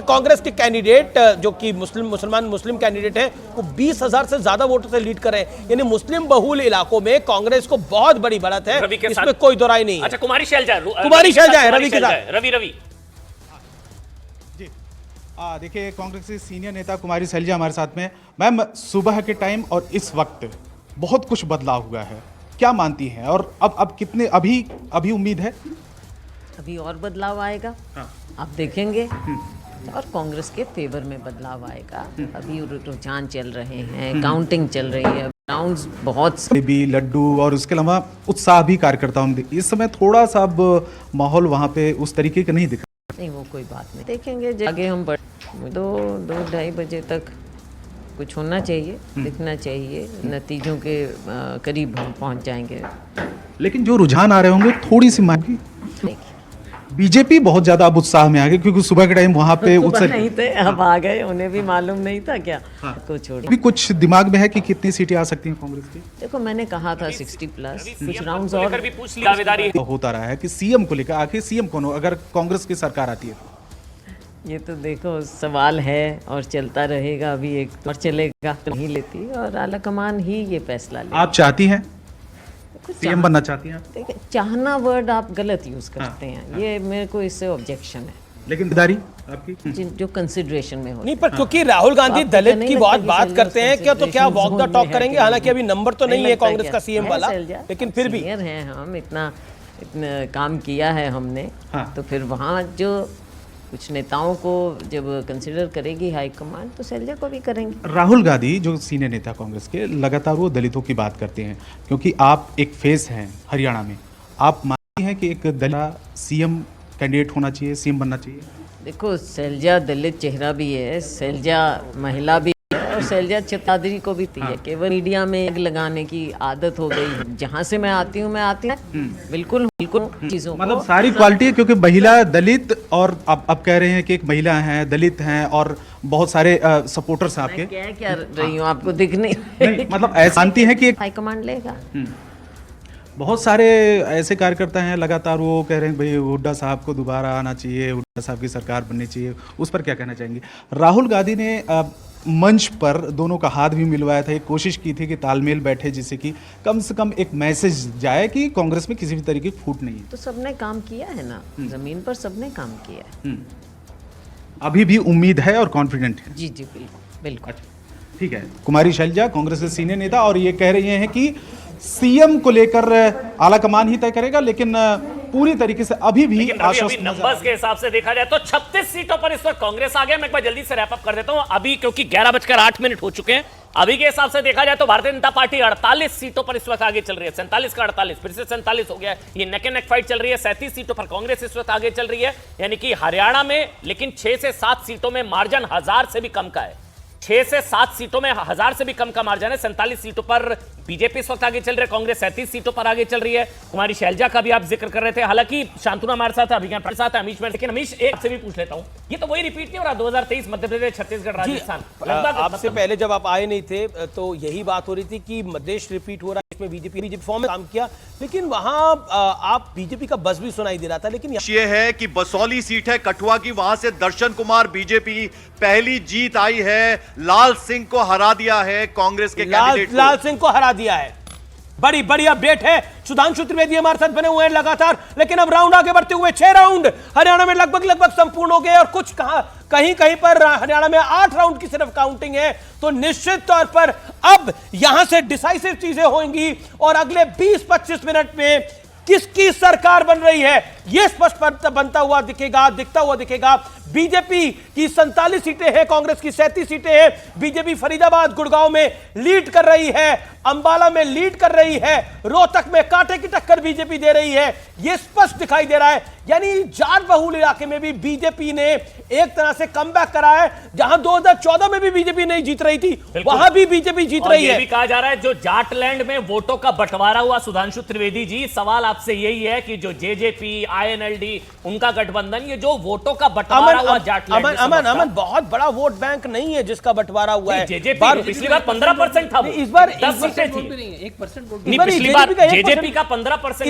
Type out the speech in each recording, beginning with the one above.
कांग्रेस के कैंडिडेट जो कि मुस्लिम कैंडिडेट हैं, वो 20,000 से ज्यादा वोटों से लीड कर रहे हैं। यानी मुस्लिम बहुल इलाकों में कांग्रेस को बहुत बड़ी बढ़त है, इसमें कोई दो राय नहीं है। अच्छा, कुमारी शैलजा है रवि के साथ। रवि जी देखिए, कांग्रेस की सीनियर नेता कुमारी शैलजा हमारे साथ में। मैम, सुबह के टाइम और इस वक्त बहुत कुछ बदलाव हुआ है, क्या मानती हैं? और अब कितने अभी उम्मीद है? अभी और बदलाव आएगा। हाँ। आप देखेंगे और कांग्रेस के फेवर में बदलाव आएगा। अभी रुझान चल रहे हैं, काउंटिंग चल रही है, राउंड्स बहुत भी लड्डू और उसके अलावा उत्साह भी कार्यकर्ताओं में इस समय थोड़ा सा अब माहौल वहाँ पे उस तरीके का नहीं दिखा। नहीं, वो कोई बात नहीं, देखेंगे आगे हम दो ढाई बजे तक कुछ होना चाहिए, दिखना चाहिए, नतीजों के करीब हम पहुंच जाएंगे। लेकिन जो रुझान आ रहे होंगे थोड़ी सी मांगी, बीजेपी बहुत ज्यादा अब उत्साह में आ गई, क्योंकि सुबह के टाइम वहाँ पे उत्साह नहीं थे, अब आ गए, उन्हें भी मालूम नहीं था क्या। हाँ। कुछ भी कुछ दिमाग में है कि कितनी सीटें आ सकती हैं कांग्रेस की? देखो, मैंने कहा था 60+ कुछ राउंड्स और भी पूछ लिया। दावेदारी होता रहा है कि सीएम को लेकर आखिर सीएम कौन हो अगर कांग्रेस की सरकार आती है? ये तो देखो सवाल है और चलता रहेगा, अभी एक और चलेगा तो नहीं लेती, और आला कमान ही ये फैसला ले। आप चाहती हैं सीएम बनना चाहती हैं? देखिए, चाहना वर्ड आप गलत यूज करते हैं, ये मेरे को इससे ऑब्जेक्शन है। लेकिन दारी आपकी जो कंसिडरेशन में हो नहीं, पर क्योंकि राहुल गांधी दलित की बात करते हैं क्या, तो क्या वॉक द टॉक करेंगे? हालांकि अभी नंबर तो नहीं है कांग्रेस का सीएम वाला, लेकिन फिर भी हैं हम, इतना काम किया है हमने। तो फिर वहाँ जो कुछ नेताओं को जब कंसिडर करेगी हाईकमान, तो शैलजा को भी करेंगे। राहुल गांधी जो सीनियर नेता कांग्रेस के, लगातार वो दलितों की बात करते हैं, क्योंकि आप एक फेस हैं हरियाणा में। आप मानती हैं कि एक दलित सीएम कैंडिडेट होना चाहिए, सीएम बनना चाहिए? देखो, शैलजा दलित चेहरा भी है, शैलजा महिला भी है, और शैलजा छतादरी को भी है। केवल मीडिया में आग लगाने की आदत हो गई। जहाँ से मैं आती हूँ बिल्कुल चीजों मतलब सारी क्वालिटी है, क्योंकि महिला दलित, और अब कह रहे हैं कि एक महिला हैं, दलित हैं, और बहुत सारे सपोर्टर्स हैं आपके। क्या रही हूँ, आपको दिख नहीं मतलब ऐसा मानती है कि हाईकमांड लेगा। बहुत सारे ऐसे कार्यकर्ता हैं, लगातार वो कह रहे हैं भाई हुड्डा साहब को दोबारा आना चाहिए, हुड्डा साहब की सरकार बननी चाहिए। उस पर क्या कहना चाहेंगे? राहुल गांधी ने मंच पर दोनों का हाथ भी मिलवाया था, एक कोशिश की थी कि तालमेल बैठे, जिससे कि कम से कम एक मैसेज जाए कि कांग्रेस में किसी भी तरीके की फूट नहीं है। तो सबने काम किया है ना, जमीन पर सबने काम किया है। अभी भी उम्मीद है और कॉन्फिडेंट है? जी बिल्कुल बिल्कुल। ठीक है, कुमारी शैलजा कांग्रेस के सीनियर नेता, और ये कह रही हैं कि सीएम को लेकर आला कमान ही तय करेगा, लेकिन पूरी तरीके से अभी भी अभी नंबर्स के हिसाब से देखा जाए तो 36 सीटों पर इस वक्त कांग्रेस आ गया। मैं एक बार जल्दी से रैप अप कर देता हूं, अभी क्योंकि 11:08 हो चुके हैं। अभी के हिसाब से देखा जाए तो भारतीय जनता पार्टी 48 सीटों पर इस वक्त आगे चल रही है। 47 का 48 फिर से 47 हो गया है। ये नेक एंड नेक फाइट चल रही है। 37 सीटों पर कांग्रेस इस वक्त आगे चल रही है, यानी कि हरियाणा में, लेकिन 6 से 7 सीटों में मार्जिन 1000 से भी कम का है। 6 से 7 सीटों में 1000 से भी कम का मार्जिन है। 47 सीटों पर बीजेपी इस वक्त आगे चल रही है, कांग्रेस 37 सीटों पर आगे चल रही है। कुमारी शैलजा का भी आप जिक्र कर रहे थे, हालांकि शांतनु हमारे साथ है, अभिज्ञान के साथ है, अमीश में। लेकिन अमीश, एक से भी पूछ लेता हूं, ये तो वही रिपीट नहीं हो रहा 2023 मध्य प्रदेश, छत्तीसगढ़, राजस्थान? आपसे पहले जब आप आए नहीं थे तो यही बात हो रही थी कि मध्य रिपीट हो रहा है, इसमें बीजेपी फॉर्म में काम किया, लेकिन वहां आप बीजेपी का बस भी सुनाई दे रहा था। लेकिन ये है कि बसौली सीट है कठुआ की, वहां से दर्शन कुमार बीजेपी पहली जीत आई है। लाल सिंह को हरा दिया है कांग्रेस के कैंडिडेट। लाल सिंह को हरा दिया है, बड़ी बड़ी अपडेट है। सुधांशु त्रिवेदी हमारे साथ बने हुए हैं लगातार, लेकिन अब राउंड आगे बढ़ते हुए 6 राउंड हरियाणा में लगभग संपूर्ण हो गए, और कुछ कहीं पर हरियाणा में 8 राउंड की सिर्फ काउंटिंग है। तो निश्चित तौर पर अब यहां से डिसाइसिव चीजें होंगी, और अगले 20-25 मिनट में किसकी सरकार बन रही है यह स्पष्ट बनता हुआ दिखता हुआ दिखेगा। बीजेपी की 47 सीटें हैं, कांग्रेस की 37 सीटें हैं। बीजेपी फरीदाबाद, गुड़गांव में लीड कर रही है, अंबाला में लीड कर रही है, रोहतक में कांटे की टक्कर बीजेपी दे रही है, यह स्पष्ट दिखाई दे रहा है। यानी जाट बहुल इलाके में भी बीजेपी ने एक तरह से कमबैक करा है। जहां 2014 में भी बीजेपी नहीं जीत रही थी, वहां भी बीजेपी जीत रही है। भी कहा जा रहा है जो जाटलैंड में वोटों का बंटवारा हुआ, सुधांशु त्रिवेदी जी, सवाल आपसे यही है कि जो जेजेपी, आईएनएलडी, उनका गठबंधन, ये जो वोटों का बंटवारा हुआ जाटलैंड, अमन बहुत बड़ा वोट बैंक नहीं है जिसका बंटवारा हुआ है। जेजेपी पिछली बार 15% था, इस बार 10 सीटें थी। 1% पिछली बार जेजेपी का 15%,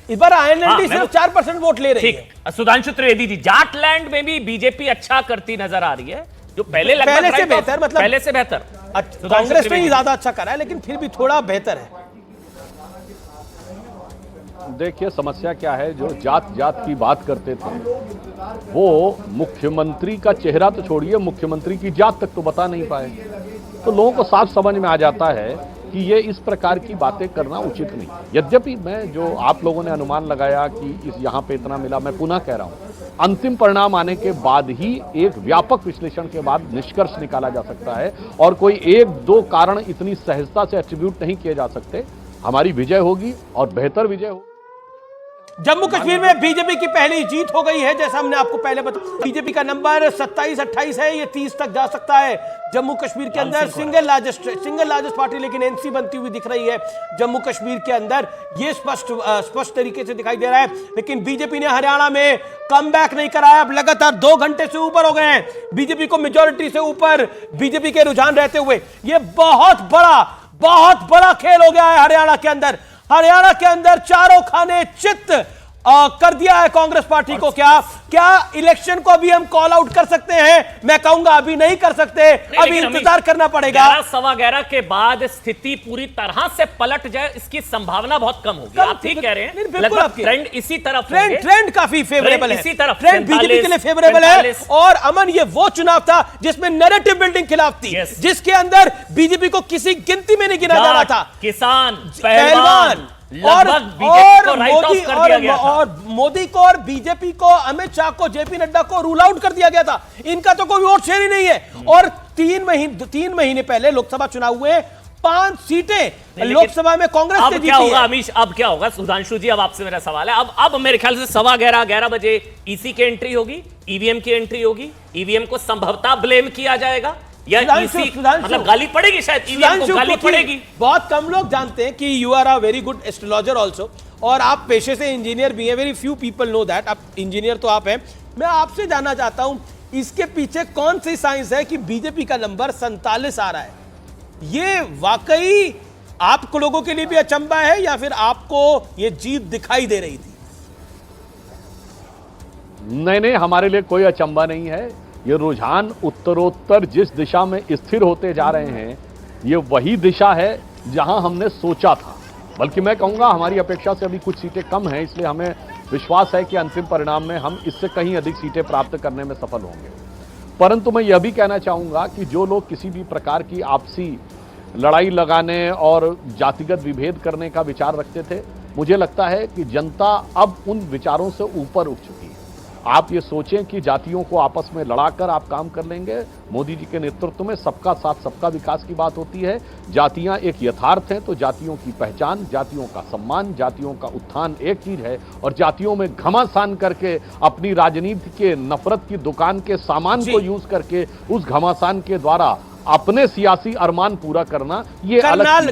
इस बार आईएनएलडी सिर्फ 4% 50% वोट ले रही है। ठीक, सुधांशु त्रिवेदी जी, जाटलैंड में भी बीजेपी अच्छा करती नजर आ रही है, जो पहले पहले से बेहतर, मतलब पहले से बेहतर। कांग्रेस ने ही ज्यादा अच्छा करा है, लेकिन फिर भी थोड़ा बेहतर है। देखिए समस्या क्या है, जो जात जात की बात करते थे वो मुख्यमंत्री का चेहरा तो छोड़िए, मुख्यमंत्री की जात तक तो बता नहीं पाए। तो लोगों को साफ समझ में आ जाता है कि ये इस प्रकार की बातें करना उचित नहीं। यद्यपि मैं जो आप लोगों ने अनुमान लगाया कि इस यहाँ पे इतना मिला, मैं पुनः कह रहा हूँ अंतिम परिणाम आने के बाद ही एक व्यापक विश्लेषण के बाद निष्कर्ष निकाला जा सकता है, और कोई एक दो कारण इतनी सहजता से एट्रीब्यूट नहीं किए जा सकते। हमारी विजय होगी और बेहतर विजय होगी। जम्मू कश्मीर में बीजेपी की पहली जीत हो गई है, जैसा हमने आपको पहले बताया। बीजेपी का नंबर 27-28 है, ये 30 तक जा सकता है। जम्मू कश्मीर के अंदर सिंगल लार्जेस्ट पार्टी लेकिन एनसी बनती हुई दिख रही है जम्मू कश्मीर के अंदर, ये स्पष्ट तरीके से दिखाई दे रहा है। लेकिन बीजेपी ने हरियाणा में कमबैक नहीं कराया, अब लगातार 2 घंटे से ऊपर हो गए हैं बीजेपी को मेजॉरिटी से ऊपर बीजेपी के रुझान रहते हुए। ये बहुत बड़ा खेल हो गया है हरियाणा के अंदर। हरियाणा के अंदर चारों खाने चित्त कर दिया है कांग्रेस पार्टी को। क्या इलेक्शन को अभी हम कॉल आउट कर सकते हैं? मैं कहूंगा अभी नहीं कर सकते, अभी इंतजार करना पड़ेगा। 11-11:15 के बाद स्थिति पूरी तरह से पलट जाए, इसकी संभावना बहुत कम होगी। आप ठीक कह रहे हैं, लगभग ट्रेंड इसी तरफ, ट्रेंड काफी फेवरेबल है, इसी तरफ ट्रेंड बीजेपी के लिए फेवरेबल है। और अमन, ये वो चुनाव था जिसमें नैरेटिव बिल्डिंग खिलाफ थी, जिसके अंदर बीजेपी को किसी गिनती में नहीं गिना जाना था। किसान, पहलवान, और मोदी को और बीजेपी को, अमित शाह को, जेपी नड्डा को रूल आउट कर दिया गया था। इनका तो कोई वोट शेयर ही नहीं है। और 3 महीने पहले लोकसभा चुनाव हुए, 5 सीटें लोकसभा में कांग्रेस ने जीती है। क्या होगा अमीश, अब क्या होगा? सुधांशु जी, अब आपसे मेरा सवाल है, अब मेरे ख्याल से 11:15 बजे ईसी की एंट्री होगी, ईवीएम की एंट्री होगी। ईवीएम को संभवतः ब्लेम किया जाएगा या मतलब गाली पड़ेगी, शायद ईवीएम को गाली पड़ेगी। बहुत कम लोग जानते हैं कि you are a very good astrologer also, और आप पेशे से इंजीनियर भी हैं। Very few people know that. आप इंजीनियर तो आप हैं। मैं आपसे जानना चाहता हूं, इसके पीछे कौन सी साइंस है कि बीजेपी का नंबर 47 आ रहा है? ये वाकई आप लोगों के लिए भी अचंभा है या फिर आपको ये जीत दिखाई दे रही थी? नहीं, हमारे लिए कोई अचंभा नहीं है। ये रुझान उत्तरोत्तर जिस दिशा में स्थिर होते जा रहे हैं, ये वही दिशा है जहां हमने सोचा था। बल्कि मैं कहूंगा हमारी अपेक्षा से अभी कुछ सीटें कम हैं, इसलिए हमें विश्वास है कि अंतिम परिणाम में हम इससे कहीं अधिक सीटें प्राप्त करने में सफल होंगे। परंतु मैं यह भी कहना चाहूंगा कि जो लोग किसी भी प्रकार की आपसी लड़ाई लगाने और जातिगत विभेद करने का विचार रखते थे, मुझे लगता है कि जनता अब उन विचारों से ऊपर उठ चुकी है। आप ये सोचें कि जातियों को आपस में लड़ाकर आप काम कर लेंगे। मोदी जी के नेतृत्व में सबका साथ सबका विकास की बात होती है। जातियां एक यथार्थ हैं, तो जातियों की पहचान, जातियों का सम्मान, जातियों का उत्थान एक चीज है, और जातियों में घमासान करके अपनी राजनीति के नफरत की दुकान के सामान को यूज करके उस घमासान के द्वारा अपने सियासी अरमान पूरा करना, ये करनाल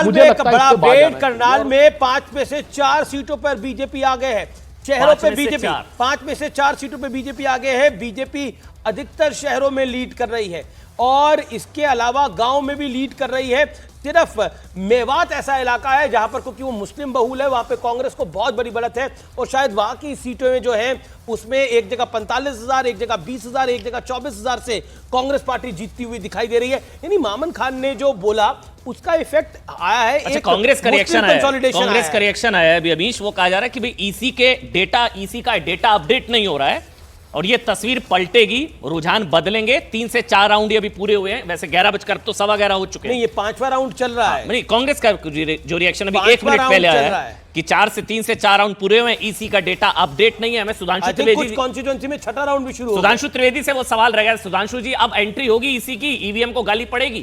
में एक बड़ा अपडेट। करनाल में 5 में से 4 सीटों पर बीजेपी आगे है। शहरों पे बीजेपी 5 में से 4 सीटों पे बीजेपी आगे है। बीजेपी अधिकतर शहरों में लीड कर रही है, और इसके अलावा गांव में भी लीड कर रही है। सिर्फ मेवात ऐसा इलाका है जहां पर, क्योंकि वो मुस्लिम बहुल है, वहां पे कांग्रेस को बहुत बड़ी बढ़त है, और शायद वहां की सीटों में जो है उसमें एक जगह 45,000, एक जगह 20,000, एक जगह 24,000 से कांग्रेस पार्टी जीतती हुई दिखाई दे रही है। यानी मामन खान ने जो बोला उसका इफेक्ट आया है। अच्छा, कांग्रेस का रिएक्शन आया है अभी अमीश, वो कहा जा रहा है कि भाई ईसी का डेटा अपडेट नहीं हो रहा है और ये तस्वीर पलटेगी, रुझान बदलेंगे। 3 से 4 राउंड ये अभी पूरे हुए हैं। वैसे 11 बजकर तो 11:15 हो चुके हैं। नहीं, ये 5वां राउंड चल रहा है। नहीं, कांग्रेस का जो रिएक्शन अभी 1 मिनट पहले आया है कि 3 से 4 राउंड पूरे हुए हैं, ईसी का डेटा अपडेट नहीं है। मैं सुधांशु त्रिवेदी, कुछ कॉन्स्टिट्यूएंसी में 6ठा राउंड भी शुरू हो गया। सुधांशु त्रिवेदी से वो सवाल रह गया। सुधांशु जी, अब एंट्री होगी ईसी की, ईवीएम को गाली पड़ेगी,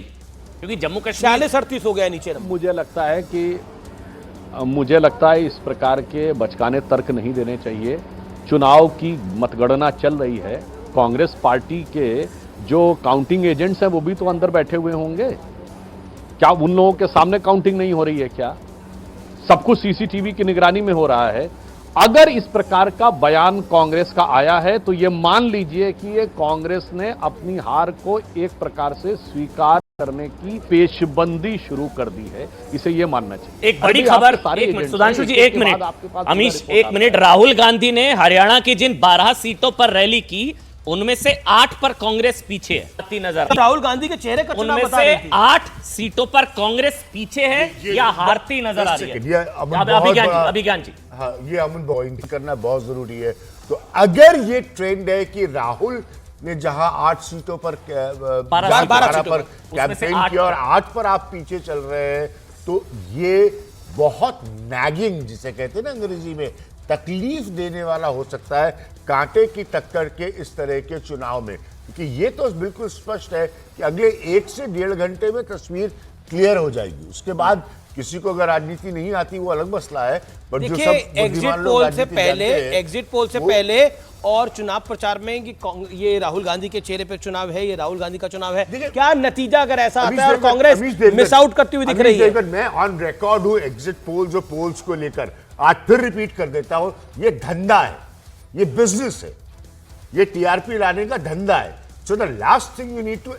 क्योंकि जम्मू कश्मीर 46-38 हो गया नीचे। मुझे लगता है इस प्रकार के बचकाने तर्क नहीं देने चाहिए। चुनाव की मतगणना चल रही है। कांग्रेस पार्टी के जो काउंटिंग एजेंट्स हैं वो भी तो अंदर बैठे हुए होंगे। क्या उन लोगों के सामने काउंटिंग नहीं हो रही है? क्या सब कुछ सीसीटीवी की निगरानी में हो रहा है? अगर इस प्रकार का बयान कांग्रेस का आया है तो ये मान लीजिए कि ये कांग्रेस ने अपनी हार को एक प्रकार से स्वीकार करने की पेशबंदी शुरू कर दी है, इसे ये मानना चाहिए। एक बड़ी अभी खबर, आपके सारे एक मिनट एजेंडे सुधांशु जी, हैं, एक के बाद मिनट आपके पास अमीश, सीधा रिपोर्ट एक मिनट। राहुल गांधी ने हरियाणा की जिन 12 सीटों पर रैली की उनमें से 8 पर कांग्रेस पीछे है नजर। राहुल गांधी के चेहरे का चुनाव उनमें बता से रही थी। 8 सीटों पर कांग्रेस पीछे है या हारती नजर आ रही है? अभिज्ञान जी, हाँ, ये अमन पॉइंट करना बहुत जरूरी है। तो अगर ये ट्रेंड है कि राहुल ने जहां 8 सीटों पर 12 पर उसमें से कैंपेन 8 किया और 8 पर आप पीछे चल रहे हैं, तो ये बहुत नैगिंग, जिसे कहते हैं ना अंग्रेजी में, तकलीफ देने वाला हो सकता है कांटे की टक्कर के इस तरह के चुनाव में। क्योंकि ये तो बिल्कुल स्पष्ट है कि अगले 1 से 1.5 घंटे में तस्वीर क्लियर हो जाएगी। उसके बाद किसी को अगर राजनीति नहीं आती वो अलग मसला है, बट जो देखिए, सब एग्जिट बुद्धिमान लोग पोल से राजनीति पहले, जानते हैं, एग्जिट पोल से वो- पहले और चुनाव प्रचार में कि ये राहुल गांधी के चेहरे पे चुनाव है, ये राहुल गांधी का चुनाव है, देखिए, क्या नतीजा अगर ऐसा अमीश आता है और देवगन- कांग्रेस अमीश देवगन- मिस आउट करती हुई दिख अमीश रही है? देवगन, मैं ऑन रिकॉर्ड हूं एग्जिट पोल्स और पोल्स को लेकर, आज फिर रिपीट कर देता हूं, ये धंधा है, ये बिजनेस है, ये टीआरपी लाने का धंधा है। So the last thing you need to,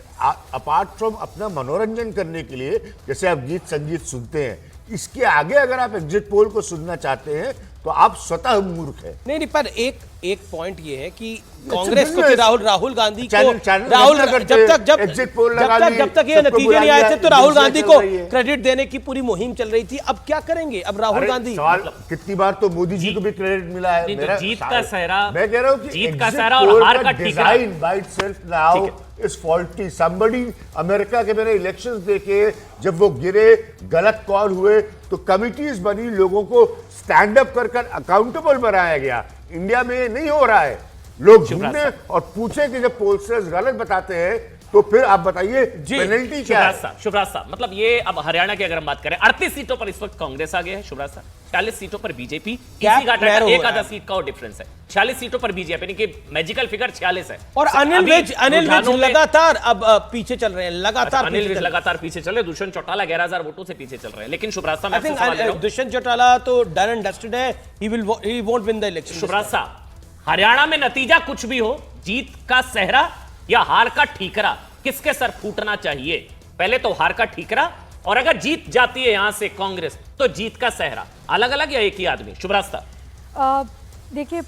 apart from अपना मनोरंजन करने के लिए जैसे आप गीत संगीत सुनते हैं, इसके आगे अगर आप एग्जिट पोल को सुनना चाहते हैं तो आप स्वतः मूर्ख है। नहीं, पर एक पॉइंट ये है कि कांग्रेस को कि राहुल गांधी को चैनल राहुल करते जब तक exit poll लगा ली, जब तक ये सबको नतीजे बुला नहीं आए लिया, थे तो राहुल एजेंसियां गांधी चल को रही है। क्रेडिट देने की पूरी मुहिम चल रही थी। अब क्या करेंगे? अब राहुल अरे, गांधी सवाल कितनी बार तो मोदी जी को भी क्रेडिट मिला है। नहीं, तो मेरा जीत का सवाल- सेहरा- मैं कह रहा हूं कि जीत का exit सेहरा और poll हार का ठीकरा। Design by itself now is faulty. Somebody, America के मैंने इलेक्शंस देखे, जब वो गिरे, गलत कॉल हुए, तो कमिटीज बनी, लोगों को स्टैंड अप कर अकाउंटेबल बनाया गया। इंडिया में ये नहीं हो रहा है। लोग ढूंढने और पूछे कि जब पोलस्टर्स गलत बताते हैं तो फिर आप बताइए पेनल्टी क्या है? शुभराज साहब, मतलब ये अब हरियाणा की अगर हम बात करें, 38 सीटों पर इस वक्त कांग्रेस आगे है शुभराज साहब, 40 सीटों पर बीजेपी, Gap narrow एक हुआ आधा है। सीट का और डिफरेंस है। 46 सीटों पर बीजेपी, यानी कि मैजिकल फिगर 46 है। और अनिल अभी विज रुझानों में- लगातार अब पीछे चल रहे हैं, लगातार अनिल पीछे विज चल रहे हैं। लगातार पीछे चल रहे हैं। दुष्यंत चौटाला 11,000 वोटों से पीछे चल रहे हैं। लेकिन शुभराज साहब, मैं I think आपसे सवाल ले रहा हूं। दुष्यंत चौटाला तो डन एंड डस्टेड है, he won't win the election। Shubhraj साहब, हरियाणा में नतीजा कुछ भी हो, जीत का सेहरा या हार का ठीकरा, किसके सर फूटना चाहिए? पहले तो हार का ठीकरा, और अगर जीत जाती है यहां से कांग्रेस तो जीत का सेहरा, अलग अलग या एक ही आदमी? शुभराज साहब, देखिए,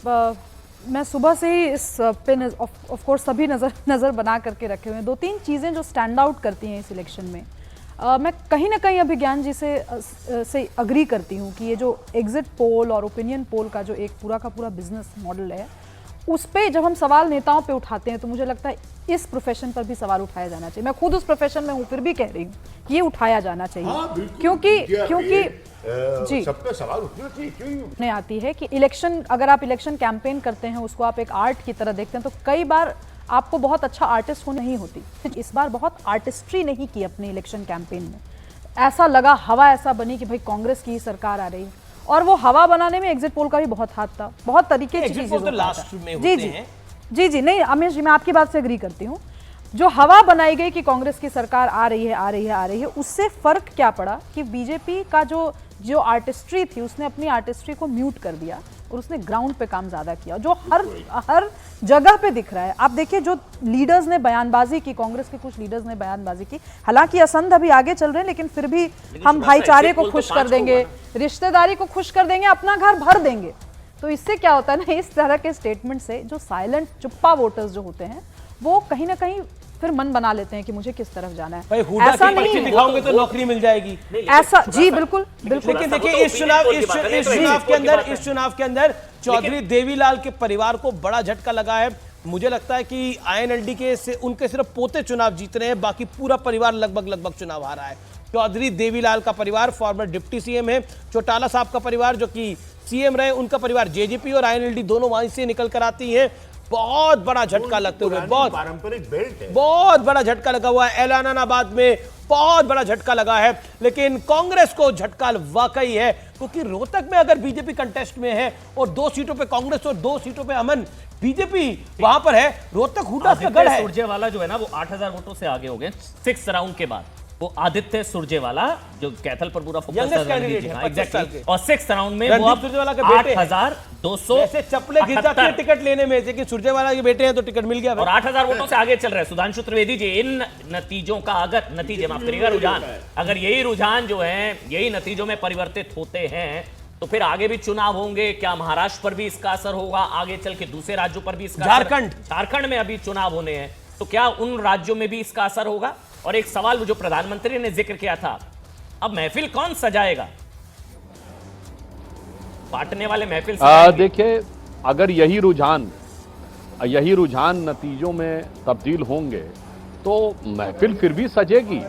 मैं सुबह से ही इस पे ऑफ कोर्स सभी नज़र बना करके रखे हुए हैं। 2-3 चीज़ें जो स्टैंड आउट करती हैं इस इलेक्शन में। मैं कहीं ना कहीं अभिज्ञान जी से अग्री करती हूँ कि ये जो एग्जिट पोल और ओपिनियन पोल का जो एक पूरा का पूरा बिजनेस मॉडल है, उस पे जब हम सवाल नेताओं पे उठाते हैं तो मुझे लगता है इस प्रोफेशन पर भी सवाल उठाया जाना चाहिए। मैं खुद उस प्रोफेशन में हूँ, फिर भी कह रही हूँ कि ये उठाया जाना चाहिए। क्योंकि जी, सब पे सवाल उठना चाहिए, क्यों नहीं? नहीं आती है कि इलेक्शन, अगर आप इलेक्शन कैंपेन करते हैं, उसको आप एक आर्ट की तरह देखते हैं, तो कई बार आपको बहुत अच्छा आर्टिस्ट होना नहीं होती। इस बार बहुत आर्टिस्ट्री नहीं की अपने इलेक्शन कैंपेन में। ऐसा लगा, हवा ऐसा बनी कि भाई कांग्रेस की ही सरकार आ रही है, और वो हवा बनाने में एग्जिट पोल का भी बहुत हाथ था, बहुत तरीके की एग्जिट चीजें पोल तो होता लास्ट था। में जी होते जी हैं। जी नहीं अमीश जी, मैं आपकी बात से एग्री करती हूँ। जो हवा बनाई गई कि कांग्रेस की सरकार आ रही है, उससे फर्क क्या पड़ा कि बीजेपी का जो आर्टिस्ट्री थी, उसने अपनी आर्टिस्ट्री को म्यूट कर दिया और उसने ग्राउंड पे काम ज्यादा किया, जो हर जगह पे दिख रहा है। आप देखिए, जो लीडर्स ने बयानबाजी की, कांग्रेस के कुछ लीडर्स ने बयानबाजी की, हालांकि असंध अभी आगे चल रहे हैं, लेकिन फिर भी हम भाईचारे को खुश कर देंगे, रिश्तेदारी को खुश कर देंगे, अपना घर भर देंगे। तो इससे क्या होता है ना, इस तरह के स्टेटमेंट से जो साइलेंट चुप्पा वोटर्स जो होते हैं, वो कहीं ना कहीं फिर मन बना लेते हैं कि मुझे किस तरफ जाना भाई, है। हुड्डा ऐसा की पर्ची नहीं, दिखाओगे तो नौकरी मिल जाएगी। ऐसा जी बिल्कुल बिल्कुल। लेकिन वो देखिए, तो इस चुनाव opinion poll की बात है, इस तो चुनाव exit के poll की अंदर बात है। इस चुनाव के अंदर चौधरी देवीलाल के परिवार को बड़ा झटका लगा है। मुझे लगता है कि आईएनएलडी के से उनके सिर्फ पोते चुनाव जीत रहे हैं, बाकी पूरा परिवार लगभग चुनाव हारा है। चौधरी देवीलाल का परिवार फॉर्मर डिप्टी सीएम है, चौटाला साहब का परिवार जो कि सीएम रहे, उनका परिवार जेजेपी और आईएनएलडी दोनों वहीं से निकल कर आती है। बहुत बड़ा झटका लगते हुए, बहुत पारंपरिक बेल्ट है, बहुत बड़ा झटका लगा हुआ है। एलानाबाद में बहुत बड़ा झटका लगा है, लेकिन कांग्रेस को झटका वाकई है, क्योंकि रोहतक में अगर बीजेपी कंटेस्ट में है और 2 सीटों पे कांग्रेस और 2 सीटों पे अमन बीजेपी वहां पर है, रोहतक हुड्डा का गढ़ है। सुरजेवाला जो है ना, वो 8,000 वोटों से आगे हो गए 6 राउंड के बाद। वो आदित्य सुरजेवाला जो कैथल पर पूरा फोकस Youngest कर रहे हैं। candidate जी, है, हाँ, 25 साल exactly। के। और 6th राउंड में वो रणदीप अब सुरजेवाला के बेटे हैं। 8,200 ऐसे चप्पले खिंचाते हैं टिकट लेने में से कि सुरजेवाला के बेटे हैं तो टिकट मिल गया और 8,000 वोटों से आगे चल रहे हैं। सुधांशु त्रिवेदी जी, इन नतीजों का अगर नतीजे माफ करिएगा रुझान, अगर यही रुझान जो है यही नतीजों में परिवर्तित होते हैं तो फिर आगे भी चुनाव होंगे। क्या महाराष्ट्र पर भी इसका असर होगा, आगे चल के दूसरे राज्यों पर भी इसका झारखंड में अभी चुनाव होने हैं तो क्या उन राज्यों में भी इसका असर होगा? और एक सवाल जो प्रधानमंत्री ने जिक्र किया था, अब महफिल कौन सजाएगा? बांटने वाले महफिल देखिए, अगर यही रुझान नतीजों में तब्दील होंगे तो महफिल फिर भी सजेगी।